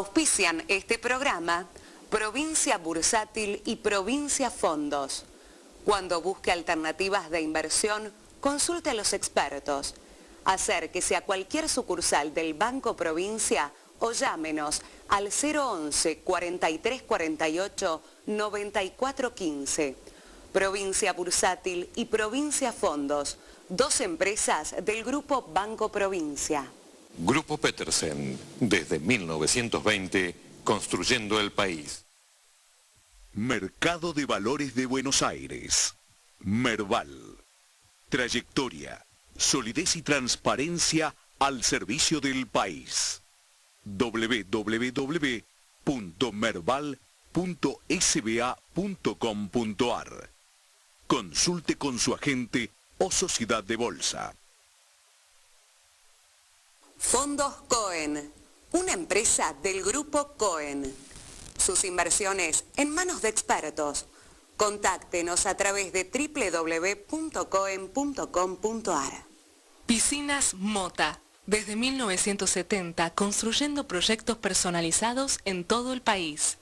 Auspician este programa Provincia Bursátil y Provincia Fondos. Cuando busque alternativas de inversión, consulte a los expertos. Acérquese a cualquier sucursal del Banco Provincia o llámenos al 011 43 48 94 15. Provincia Bursátil y Provincia Fondos, dos empresas del Grupo Banco Provincia. Grupo Petersen, desde 1920, construyendo el país. Mercado de Valores de Buenos Aires. Merval. Trayectoria, solidez y transparencia al servicio del país. www.merval.sba.com.ar. Consulte con su agente o sociedad de bolsa. Fondos Cohen, una empresa del Grupo Cohen. Sus inversiones en manos de expertos. Contáctenos a través de www.cohen.com.ar. Piscinas Mota. Desde 1970, construyendo proyectos personalizados en todo el país.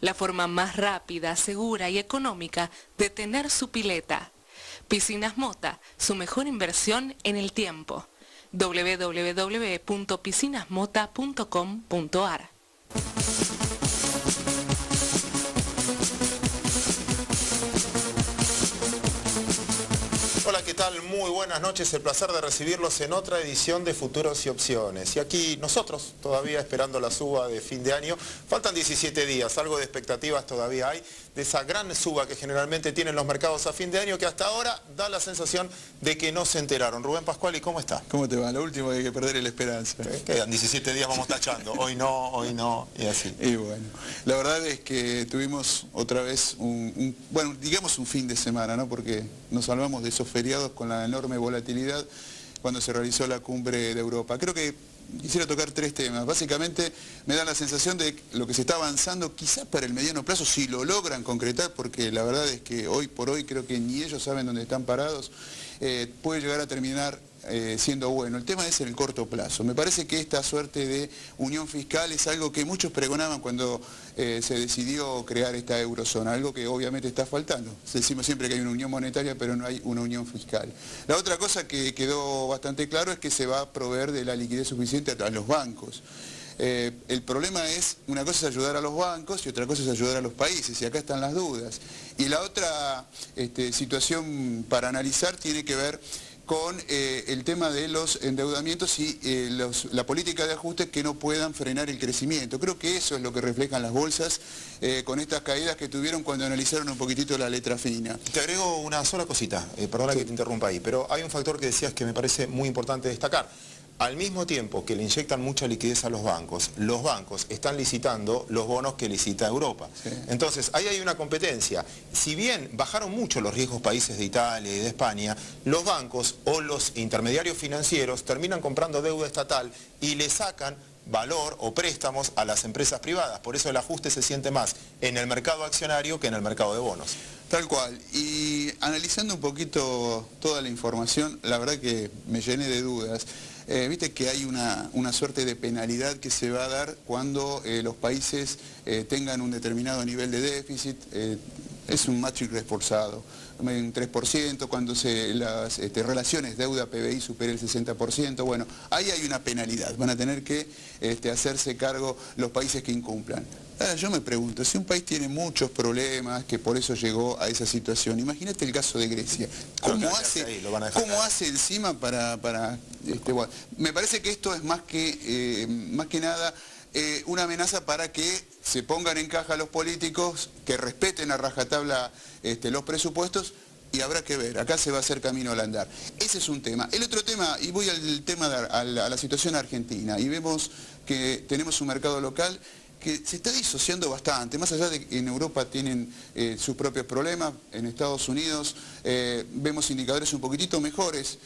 La forma más rápida, segura y económica de tener su pileta. Piscinas Mota, su mejor inversión en el tiempo. www.piscinasmota.com.ar. Hola, ¿qué tal? Muy buenas noches. El placer de recibirlos en otra edición de Futuros y Opciones. Y aquí nosotros, todavía esperando la suba de fin de año. Faltan 17 días, algo de expectativas todavía hay de esa gran suba que generalmente tienen los mercados a fin de año, que hasta ahora da la sensación de que no se enteraron. Rubén Pascual, ¿y cómo está? ¿Cómo te va? Lo último que hay que perder es la esperanza. Quedan 17 días, vamos tachando. Hoy no, y así. Y bueno, la verdad es que tuvimos otra vez bueno, digamos un fin de semana, ¿no? Porque nos salvamos de esos feriados con la enorme volatilidad cuando se realizó la cumbre de Europa. Creo que quisiera tocar tres temas. Básicamente me da la sensación de lo que se está avanzando quizás para el mediano plazo, si lo logran concretar, porque la verdad es que hoy por hoy creo que ni ellos saben dónde están parados, puede llegar a terminar siendo bueno. El tema es en el corto plazo. Me parece que esta suerte de unión fiscal es algo que muchos pregonaban cuando se decidió crear esta eurozona, algo que obviamente está faltando. Decimos siempre que hay una unión monetaria, pero no hay una unión fiscal. La otra cosa que quedó bastante claro es que se va a proveer de la liquidez suficiente a los bancos. El problema es, una cosa es ayudar a los bancos y otra cosa es ayudar a los países, y acá están las dudas. Y la otra situación para analizar tiene que ver con el tema de los endeudamientos y la política de ajuste que no puedan frenar el crecimiento. Creo que eso es lo que reflejan las bolsas con estas caídas que tuvieron cuando analizaron un poquitito la letra fina. Te agrego una sola cosita, perdona que te interrumpa ahí, pero hay un factor que decías que me parece muy importante destacar. Al mismo tiempo que le inyectan mucha liquidez a los bancos están licitando los bonos que licita Europa. Sí. Entonces, ahí hay una competencia. Si bien bajaron mucho los riesgos países de Italia y de España, los bancos o los intermediarios financieros terminan comprando deuda estatal y le sacan valor o préstamos a las empresas privadas. Por eso el ajuste se siente más en el mercado accionario que en el mercado de bonos. Tal cual. Y analizando un poquito toda la información, la verdad que me llené de dudas. Viste que hay una suerte de penalidad que se va a dar cuando los países tengan un determinado nivel de déficit. Es un matrix reforzado, un 3%, cuando las relaciones deuda-PBI superen el 60%, bueno, ahí hay una penalidad, van a tener que hacerse cargo los países que incumplan. Ahora, yo me pregunto, si un país tiene muchos problemas, que por eso llegó a esa situación, imagínate el caso de Grecia, ¿cómo hace encima para bueno, me parece que esto es más que nada una amenaza para que se pongan en caja los políticos, que respeten a rajatabla los presupuestos, y habrá que ver, acá se va a hacer camino al andar. Ese es un tema. El otro tema, y voy al tema a la situación argentina, y vemos que tenemos un mercado local que se está disociando bastante, más allá de que en Europa tienen sus propios problemas, en Estados Unidos vemos indicadores un poquitito mejores,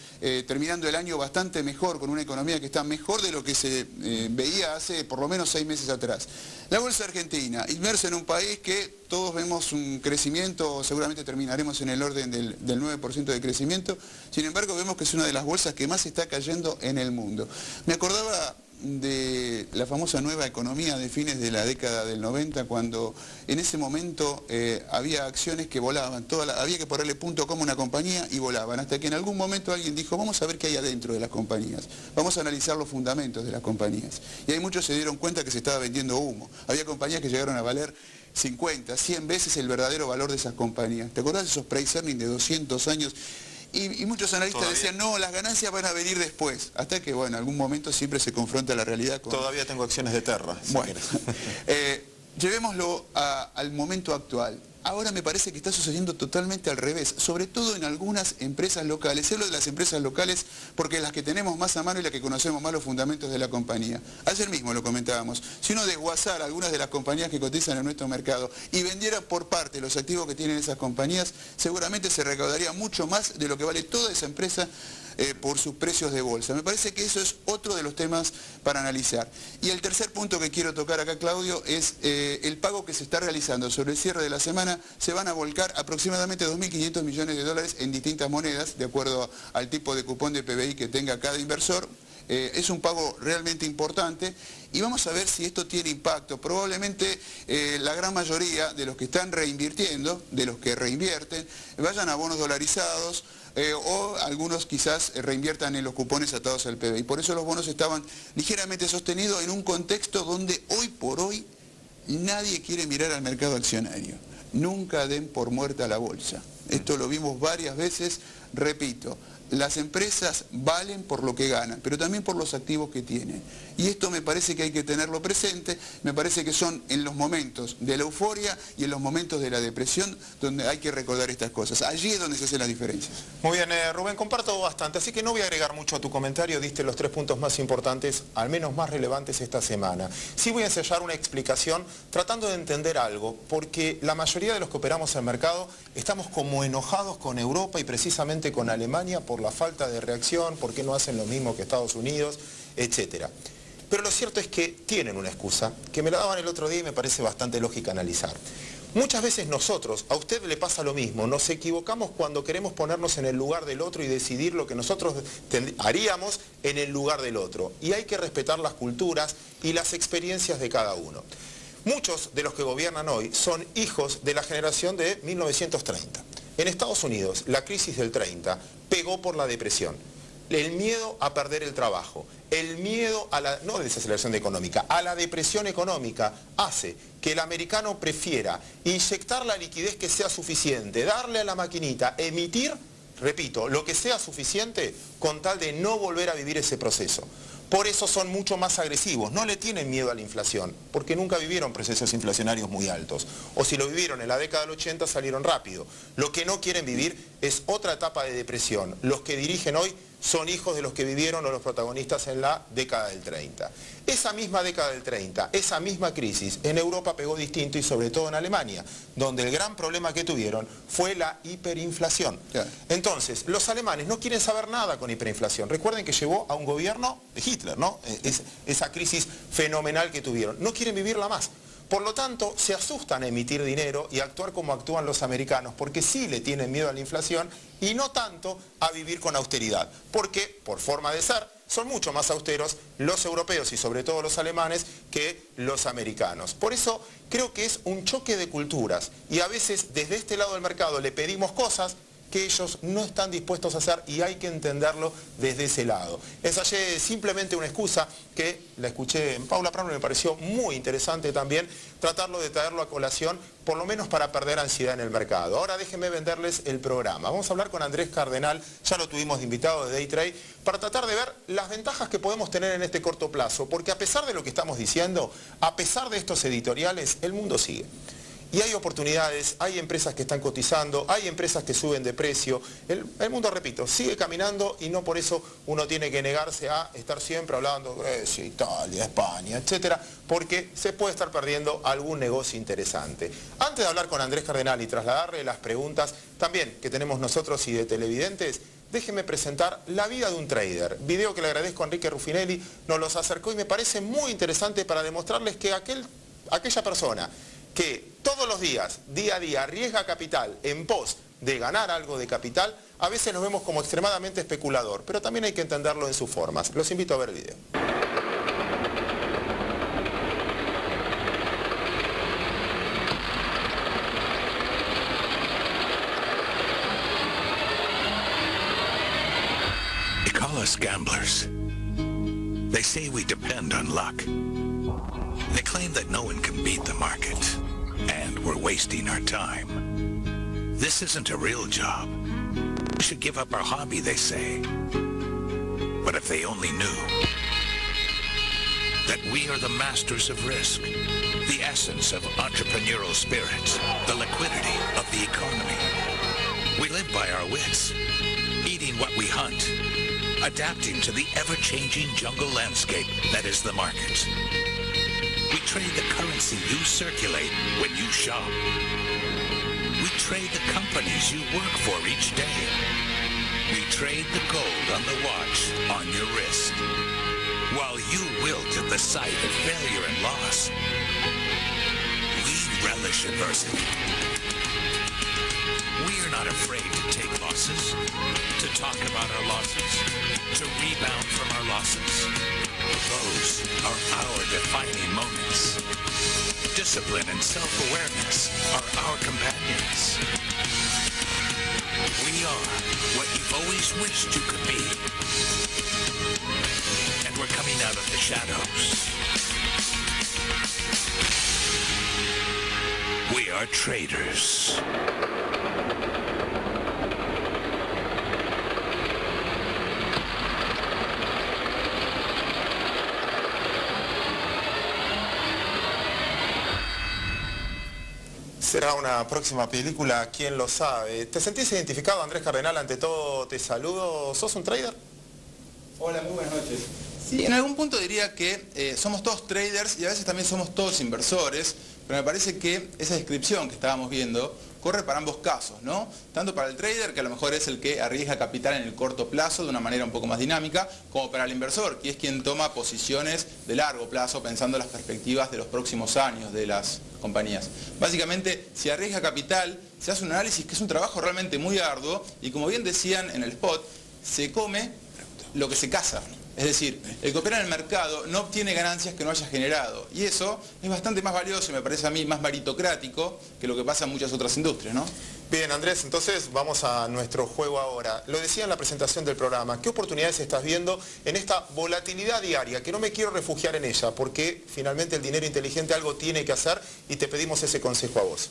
terminando el año bastante mejor, con una economía que está mejor de lo que se veía hace por lo menos 6 meses atrás. La bolsa argentina, inmersa en un país que todos vemos un crecimiento, seguramente terminaremos en el orden del 9% de crecimiento, sin embargo vemos que es una de las bolsas que más está cayendo en el mundo. Me acordaba de la famosa nueva economía de fines de la década del 90, cuando en ese momento había acciones que volaban, había que ponerle .com a una compañía y volaban, hasta que en algún momento alguien dijo, vamos a ver qué hay adentro de las compañías, vamos a analizar los fundamentos de las compañías. Y ahí muchos se dieron cuenta que se estaba vendiendo humo. Había compañías que llegaron a valer 50, 100 veces el verdadero valor de esas compañías. ¿Te acordás de esos price earnings de 200 años? Y muchos analistas decían, no, las ganancias van a venir después. Hasta que, bueno, en algún momento siempre se confronta la realidad con... Todavía tengo acciones de Terra. Bueno, llevémoslo al momento actual. Ahora me parece que está sucediendo totalmente al revés, sobre todo en algunas empresas locales. Hablo de las empresas locales porque las que tenemos más a mano y las que conocemos más los fundamentos de la compañía. Ayer mismo lo comentábamos. Si uno desguazara algunas de las compañías que cotizan en nuestro mercado y vendiera por parte los activos que tienen esas compañías, seguramente se recaudaría mucho más de lo que vale toda esa empresa por sus precios de bolsa. Me parece que eso es otro de los temas para analizar. Y el tercer punto que quiero tocar acá, Claudio, es el pago que se está realizando sobre el cierre de la semana. Se van a volcar aproximadamente 2.500 millones de dólares en distintas monedas, de acuerdo al tipo de cupón de PBI que tenga cada inversor. Es un pago realmente importante y vamos a ver si esto tiene impacto. Probablemente la gran mayoría de los que están reinvirtiendo, de los que reinvierten, vayan a bonos dolarizados, o algunos quizás reinviertan en los cupones atados al PBI. Por eso los bonos estaban ligeramente sostenidos en un contexto donde hoy por hoy nadie quiere mirar al mercado accionario. Nunca den por muerta la bolsa. Esto lo vimos varias veces, repito. Las empresas valen por lo que ganan, pero también por los activos que tienen. Y esto me parece que hay que tenerlo presente, me parece que son en los momentos de la euforia y en los momentos de la depresión donde hay que recordar estas cosas. Allí es donde se hacen las diferencias. Muy bien, Rubén, comparto bastante, así que no voy a agregar mucho a tu comentario, diste los 3 puntos más importantes, al menos más relevantes esta semana. Sí voy a ensayar una explicación tratando de entender algo, porque la mayoría de los que operamos en el mercado estamos como enojados con Europa y precisamente con Alemania por la falta de reacción, por qué no hacen lo mismo que Estados Unidos, etcétera. Pero lo cierto es que tienen una excusa, que me la daban el otro día y me parece bastante lógica analizar. Muchas veces nosotros, a usted le pasa lo mismo, nos equivocamos cuando queremos ponernos en el lugar del otro y decidir lo que nosotros haríamos en el lugar del otro. Y hay que respetar las culturas y las experiencias de cada uno. Muchos de los que gobiernan hoy son hijos de la generación de 1930. En Estados Unidos, la crisis del 30 pegó por la depresión. El miedo a perder el trabajo, el miedo a la, no desaceleración económica, a la depresión económica hace que el americano prefiera inyectar la liquidez que sea suficiente, darle a la maquinita, emitir, repito, lo que sea suficiente con tal de no volver a vivir ese proceso. Por eso son mucho más agresivos, no le tienen miedo a la inflación, porque nunca vivieron procesos inflacionarios muy altos. O si lo vivieron en la década del 80 salieron rápido. Lo que no quieren vivir es otra etapa de depresión. Los que dirigen hoy son hijos de los que vivieron o los protagonistas en la década del 30. Esa misma década del 30, esa misma crisis, en Europa pegó distinto y sobre todo en Alemania, donde el gran problema que tuvieron fue la hiperinflación. Claro. Entonces, los alemanes no quieren saber nada con hiperinflación. Recuerden que llevó a un gobierno de Hitler, ¿no? Esa crisis fenomenal que tuvieron. No quieren vivirla más. Por lo tanto, se asustan a emitir dinero y a actuar como actúan los americanos, porque sí le tienen miedo a la inflación y no tanto a vivir con austeridad, porque, por forma de ser, son mucho más austeros los europeos y sobre todo los alemanes que los americanos. Por eso creo que es un choque de culturas y a veces desde este lado del mercado le pedimos cosas que ellos no están dispuestos a hacer y hay que entenderlo desde ese lado. Ensayé simplemente una excusa que la escuché en Paula Prano y me pareció muy interesante también tratarlo de traerlo a colación, por lo menos para perder ansiedad en el mercado. Ahora déjenme venderles el programa. Vamos a hablar con Andrés Cardenal, ya lo tuvimos de invitado de Day Trade, para tratar de ver las ventajas que podemos tener en este corto plazo, porque a pesar de lo que estamos diciendo, a pesar de estos editoriales, el mundo sigue. Y hay oportunidades, hay empresas que están cotizando, hay empresas que suben de precio. El mundo, repito, sigue caminando y no por eso uno tiene que negarse a estar siempre hablando de Grecia, Italia, España, etcétera, porque se puede estar perdiendo algún negocio interesante. Antes de hablar con Andrés Cardenal y trasladarle las preguntas también que tenemos nosotros y de televidentes, déjenme presentar La vida de un trader, video que le agradezco a Enrique Ruffinelli, nos los acercó y me parece muy interesante para demostrarles que aquella persona que todos los días, día a día, arriesga capital en pos de ganar algo de capital, a veces nos vemos como extremadamente especulador, pero también hay que entenderlo en sus formas. Los invito a ver el video. us gamblers. They say we depend on luck. They claim that no one can beat the market, and we're wasting our time. This isn't a real job. We should give up our hobby, they say. But if they only knew that we are the masters of risk, the essence of entrepreneurial spirit, the liquidity of the economy. We live by our wits, eating what we hunt, adapting to the ever-changing jungle landscape that is the market. We trade the currency you circulate when you shop. We trade the companies you work for each day. We trade the gold on the watch on your wrist. While you wilt at the sight of failure and loss, we relish adversity. We are not afraid to take losses, to talk about our losses, to rebound from our losses. Those are our defining moments. Discipline and self-awareness are our companions. We are what you've always wished you could be. And we're coming out of the shadows. We are traders. Será una próxima película, quién lo sabe. ¿Te sentís identificado, Andrés Cardenal? Ante todo te saludo. ¿Sos un trader? Hola, muy buenas noches. Sí, en algún punto diría que somos todos traders y a veces también somos todos inversores, pero me parece que esa descripción que estábamos viendo corre para ambos casos, ¿no? Tanto para el trader, que a lo mejor es el que arriesga capital en el corto plazo de una manera un poco más dinámica, como para el inversor, que es quien toma posiciones de largo plazo pensando en las perspectivas de los próximos años de las compañías. Básicamente, si arriesga capital, se hace un análisis que es un trabajo realmente muy arduo y, como bien decían en el spot, se come lo que se caza. Es decir, el que opera en el mercado no obtiene ganancias que no haya generado. Y eso es bastante más valioso y me parece a mí más meritocrático que lo que pasa en muchas otras industrias, ¿no? Bien, Andrés, entonces vamos a nuestro juego ahora. Lo decía en la presentación del programa, ¿qué oportunidades estás viendo en esta volatilidad diaria? Que no me quiero refugiar en ella, porque finalmente el dinero inteligente algo tiene que hacer y te pedimos ese consejo a vos.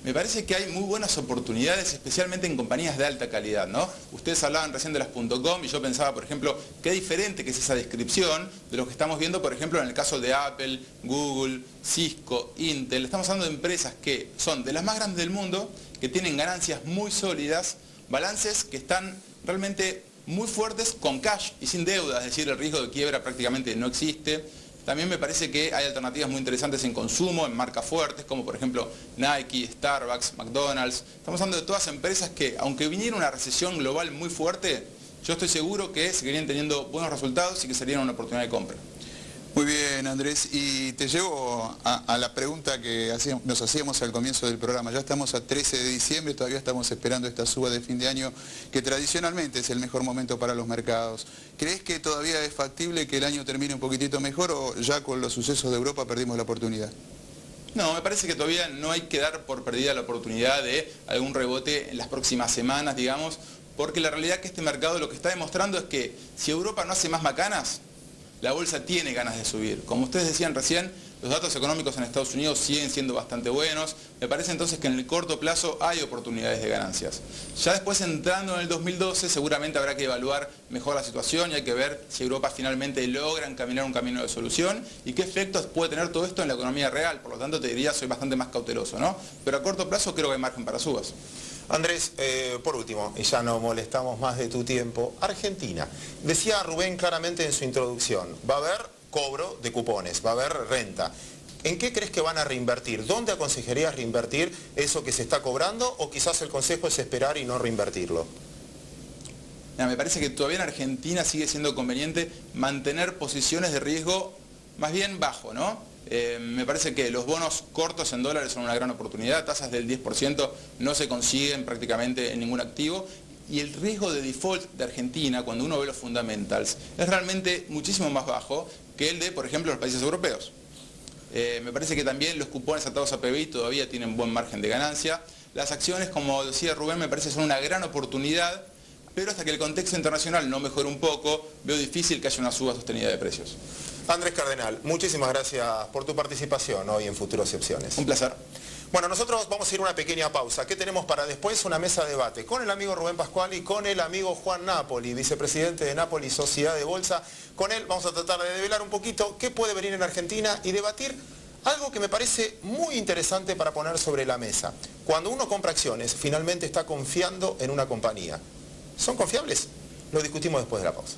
Me parece que hay muy buenas oportunidades, especialmente en compañías de alta calidad, ¿no? Ustedes hablaban recién de las .com y yo pensaba, por ejemplo, qué diferente que es esa descripción de lo que estamos viendo, por ejemplo, en el caso de Apple, Google, Cisco, Intel. Estamos hablando de empresas que son de las más grandes del mundo, que tienen ganancias muy sólidas, balances que están realmente muy fuertes con cash y sin deuda, es decir, el riesgo de quiebra prácticamente no existe. También me parece que hay alternativas muy interesantes en consumo, en marcas fuertes, como por ejemplo Nike, Starbucks, McDonald's. Estamos hablando de todas empresas que, aunque viniera una recesión global muy fuerte, yo estoy seguro que seguirían teniendo buenos resultados y que serían una oportunidad de compra. Muy bien, Andrés, y te llevo a la pregunta que nos hacíamos al comienzo del programa. Ya estamos a 13 de diciembre, todavía estamos esperando esta suba de fin de año, que tradicionalmente es el mejor momento para los mercados. ¿Crees que todavía es factible que el año termine un poquitito mejor o ya con los sucesos de Europa perdimos la oportunidad? No, me parece que todavía no hay que dar por perdida la oportunidad de algún rebote en las próximas semanas, digamos, porque la realidad es que este mercado lo que está demostrando es que si Europa no hace más macanas, la bolsa tiene ganas de subir. Como ustedes decían recién, los datos económicos en Estados Unidos siguen siendo bastante buenos. Me parece entonces que en el corto plazo hay oportunidades de ganancias. Ya después, entrando en el 2012, seguramente habrá que evaluar mejor la situación y hay que ver si Europa finalmente logra encaminar un camino de solución y qué efectos puede tener todo esto en la economía real. Por lo tanto, te diría, soy bastante más cauteloso, ¿no? Pero a corto plazo creo que hay margen para subas. Andrés, por último, y ya no molestamos más de tu tiempo, Argentina. Decía Rubén claramente en su introducción, va a haber cobro de cupones, va a haber renta. ¿En qué crees que van a reinvertir? ¿Dónde aconsejarías reinvertir eso que se está cobrando o quizás el consejo es esperar y no reinvertirlo? Me parece que todavía en Argentina sigue siendo conveniente mantener posiciones de riesgo más bien bajo, ¿no? Me parece que los bonos cortos en dólares son una gran oportunidad, tasas del 10% no se consiguen prácticamente en ningún activo y el riesgo de default de Argentina, cuando uno ve los fundamentals, es realmente muchísimo más bajo que el de, por ejemplo, los países europeos. Me parece que también los cupones atados a PBI todavía tienen buen margen de ganancia. Las acciones, como decía Rubén, me parece son una gran oportunidad. pero hasta que el contexto internacional no mejore un poco, veo difícil que haya una suba sostenida de precios. Andrés Cardenal, muchísimas gracias por tu participación hoy en Futuros y Opciones. Un placer. Bueno, nosotros vamos a ir a una pequeña pausa. ¿Qué tenemos para después? Una mesa de debate con el amigo Rubén Pascual y con el amigo Juan Napoli, vicepresidente de Napoli Sociedad de Bolsa. Con él vamos a tratar de develar un poquito qué puede venir en Argentina y debatir algo que me parece muy interesante para poner sobre la mesa. Cuando uno compra acciones, finalmente está confiando en una compañía. ¿Son confiables? Lo discutimos después de la pausa.